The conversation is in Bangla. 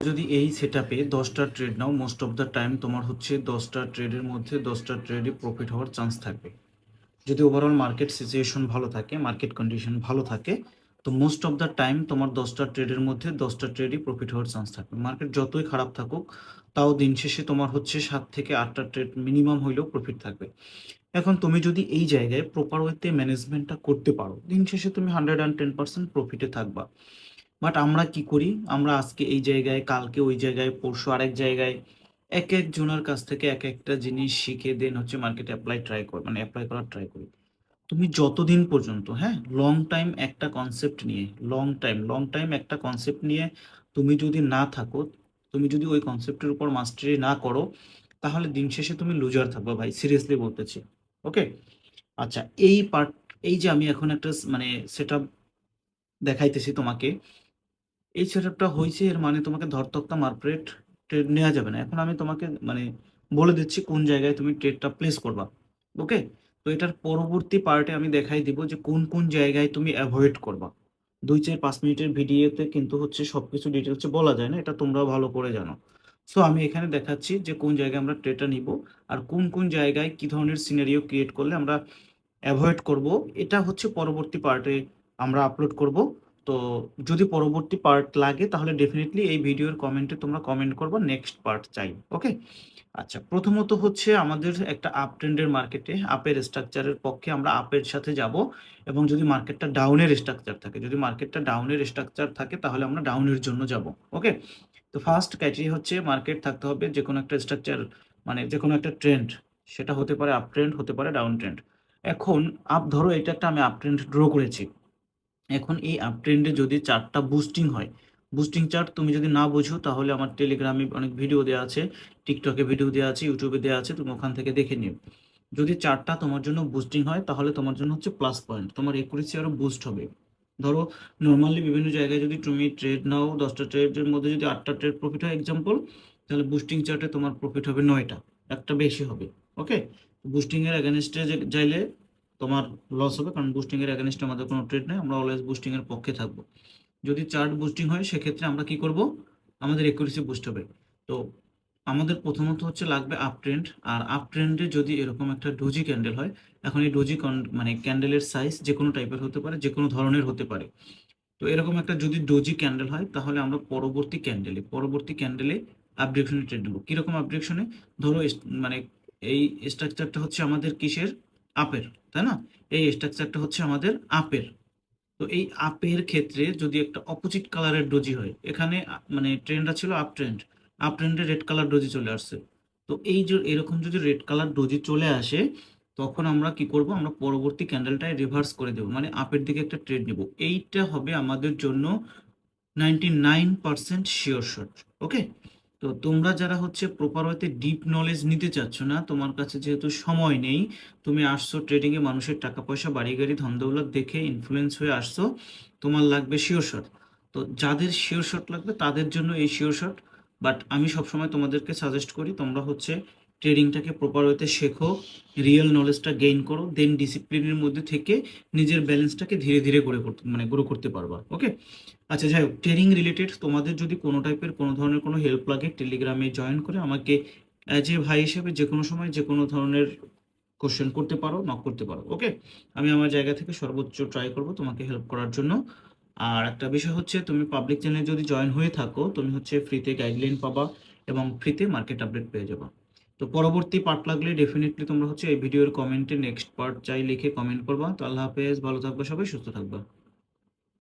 যদি এই সেটআপে 10টা trade now, most of the time তোমার হচ্ছে 10টা ট্রেডের মধ্যে 10টা ট্রেডে প্রফিট হওয়ার চান্স থাকবে। যদি ওভারঅল মার্কেট সিচুয়েশন ভালো থাকে, মার্কেট কন্ডিশন ভালো থাকে, তো মোস্ট অফ দ্য টাইম তোমার 10টা ট্রেডের মধ্যে 10টা ট্রেডই প্রফিট হওয়ার চান্স থাকবে। মার্কেট যতই খারাপ থাকুক, তাও দিন শেষে তোমার হচ্ছে 7 থেকে 8টা ট্রেড মিনিমাম হইলেও প্রফিট থাকবে। এখন তুমি যদি এই জায়গায় প্রপার ওয়েতে ম্যানেজমেন্টটা করতে পারো, দিন শেষে তুমি 110% প্রফিটে থাকবা। বাট আমরা কি করি? আমরা আজকে এই জায়গায়, কালকে ওই জায়গায়, পরশু আরেক জায়গায় একেকজনের কাছ থেকে একেকটা জিনিস শিখে দেন হচ্ছে মার্কেটে এপ্লাই করার ট্রাই করি। তুমি যতদিন পর্যন্ত, হ্যাঁ, লং টাইম একটা কনসেপ্ট নিয়ে তুমি যদি না থাকো, তুমি যদি ওই কনসেপ্টের উপর মাস্টারি না করো, তাহলে দিন শেষে তুমি লুজার থাকবে ভাই, সিরিয়াসলি বলতেছি। ওকে? আচ্ছা, এই যে আমি এখন একটা সেটআপ দেখাইতেছি তোমাকে, এই সেটআপটা হইছে এর মানে তোমাকে ধরতক্তা মার্কেট ট্রেড নেওয়া যাবে না। এখন আমি তোমাকে বলে দিচ্ছি কোন জায়গায় তুমি ট্রেডটা প্লেস করবা। ওকে? তো এটার পরবর্তী পার্টে আমি দেখাই দিব যে কোন কোন জায়গায় তুমি অ্যাভয়েড করবা। 2-4-5 মিনিটের ভিডিওতে কিন্তু হচ্ছে সবকিছু ডিটেইলসে বলা যায় না। এটা তোমরাও ভালো করে জানো। সো আমি এখানে দেখাচ্ছি যে কোন জায়গায় আমরা ট্রেডটা নিবো আর কোন কোন জায়গায় কি ধরনের সিনারিও ক্রিয়েট করলে আমরা এভয়েড করব। এটা হচ্ছে পরবর্তী পার্টে আমরা আপলোড করব। তো যদি পরবর্তী পার্ট লাগে তাহলে ডেফিনিটলি এই ভিডিওর কমেন্টে তোমরা কমেন্ট করবা নেক্সট পার্ট চাই। ওকে? আচ্ছা, প্রথমত হচ্ছে আমাদের একটা আপ ট্রেন্ডের মার্কেটে আপের স্ট্রাকচারের পক্ষে আমরা আপের সাথে যাব, এবং যদি মার্কেটটা ডাউনের স্ট্রাকচার থাকে, তাহলে আমরা ডাউনের জন্য যাব। ওকে? তো ফার্স্ট ক্রাইটেরিয়া হচ্ছে মার্কেট থাকতে হবে যেকোনো একটা স্ট্রাকচার, যেকোনো একটা ট্রেন্ড, সেটা হতে পারে আপ ট্রেন্ড, হতে পারে ডাউন ট্রেন্ড। এখন ধরো এটা একটা আমি আপ ট্রেন্ড ড্র করেছি। এখন এই আপ ট্রেন্ডে যদি চার্টটা বুস্টিং হয়, বুস্টিং চার্ট তুমি যদি না বোঝো তাহলে আমার টেলিগ্রামে অনেক ভিডিও দেওয়া আছে, টিকটকে ভিডিও দেওয়া আছে, ইউটিউবে দেওয়া আছে, তুমি ওখান থেকে দেখে নিও। যদি চার্টটা তোমার জন্য বুস্টিং হয় তাহলে তোমার জন্য হচ্ছে প্লাস পয়েন্ট, তোমার একুরেসি আরও বুস্ট হবে। ধরো নর্মালি বিভিন্ন জায়গায় যদি তুমি ট্রেড নাও, 10টা ট্রেডের মধ্যে যদি 8টা ট্রেড প্রফিট হয় এক্সাম্পল, তাহলে বুস্টিং চার্টে তোমার প্রফিট হবে 9টা, একটা বেশি হবে। ওকে? বুস্টিং এর এগেনস্টে যাইলে তোমার লস হবে, কারণ বুস্টিং এর এগেনস্টে আমাদের কোনো ট্রেড নেই, আমরা অলওয়েজ বুস্টিং এর পক্ষে থাকবো। যদি চার্ট বুস্টিং হয় সেক্ষেত্রে আমরা কি করব? আমাদের একুরেসি বুস্ট হবে। তো আমাদের প্রথমত হচ্ছে লাগবে আপ ট্রেন্ড, আর আপ ট্রেন্ডে যদি এরকম একটা ডোজি ক্যান্ডেল হয়, এখন এই ক্যান্ডেলের সাইজ যে কোনো টাইপের হতে পারে, যে কোনো ধরনের হতে পারে। তো এরকম একটা যদি ডোজি ক্যান্ডেল হয় তাহলে আমরা পরবর্তী ক্যান্ডেলে আপডেশনে ট্রেড নেবো। কিরকম আপডেশনে? ধরো মানে এই স্ট্রাকচারটা হচ্ছে আমাদের কিসের? আপের, তাই না? এই স্ট্রাকচারটা হচ্ছে আমাদের আপের। তো এই আপের ক্ষেত্রে যদি একটা অপোজিট কালারের ডোজি হয়, এখানে ট্রেন্ডটা ছিল আপ ট্রেন্ড, আপ ট্রেন্ডে রেড কালার ডোজি চলে আসছে। তো এই যে এরকম যদি রেড কালার ডোজি চলে আসে, তখন আমরা কি করব? আমরা পরবর্তী ক্যান্ডেলটায় রিভার্স করে দেবো, মানে আপের দিকে একটা ট্রেড নেব। এইটা হবে আমাদের জন্য 99% শিওর শট। ওকে? তো তোমরা যারা হচ্ছে প্রপার ওয়েতে ডিপ নলেজ নিতে চাচ্ছ না, তোমার কাছে যেহেতু সময় নেই, তুমি আসছো ট্রেডিং এ মানুষের টাকা পয়সা, বাড়ি গাড়ি, ধন দৌলত দেখে ইনফ্লুয়েন্স হয়ে আসছো, তোমার লাগবে শিওর শট। তো যাদের শিওর শট লাগবে তাদের জন্য এই শিওর শট। বাট আমি সবসময় তোমাদেরকে সাজেস্ট করি তোমরা হচ্ছে ট্রেডিংটাকে প্রপার ওয়েতে শেখো, রিয়েল নলেজটা গেইন করো, দেন ডিসিপ্লিনের মধ্যে থেকে নিজের ব্যালেন্সটাকে ধীরে ধীরে গ্রো করতে পারবা। ওকে? আচ্ছা, যাই হোক, ট্রেনিং রিলেটেড তোমাদের যদি কোনো টাইপের কোনো ধরনের কোনো হেল্প লাগে, টেলিগ্রামে জয়েন করে আমাকে অ্যাজ এ ভাই হিসেবে যে কোনো সময় যে কোনো ধরনের কোশ্চেন করতে পারো, নক করতে পারো। ওকে? আমি আমার জায়গা থেকে সর্বোচ্চ ট্রাই করব তোমাকে হেল্প করার জন্য। আর একটা বিষয় হচ্ছে, তুমি পাবলিক চ্যানেলে যদি জয়েন হয়ে থাকো, তুমি হচ্ছে ফ্রিতে গাইডলাইন পাবা এবং ফ্রিতে মার্কেট আপডেট পেয়ে যাবা। তো পরবর্তী পার্ট লাগলে ডেফিনেটলি তোমরা হচ্ছে এই ভিডিওর কমেন্টে নেক্সট পার্ট চাই লিখে কমেন্ট করবা। তো আল্লাহ হাফেজ, ভালো থাকবে সবাই, সুস্থ থাকবা।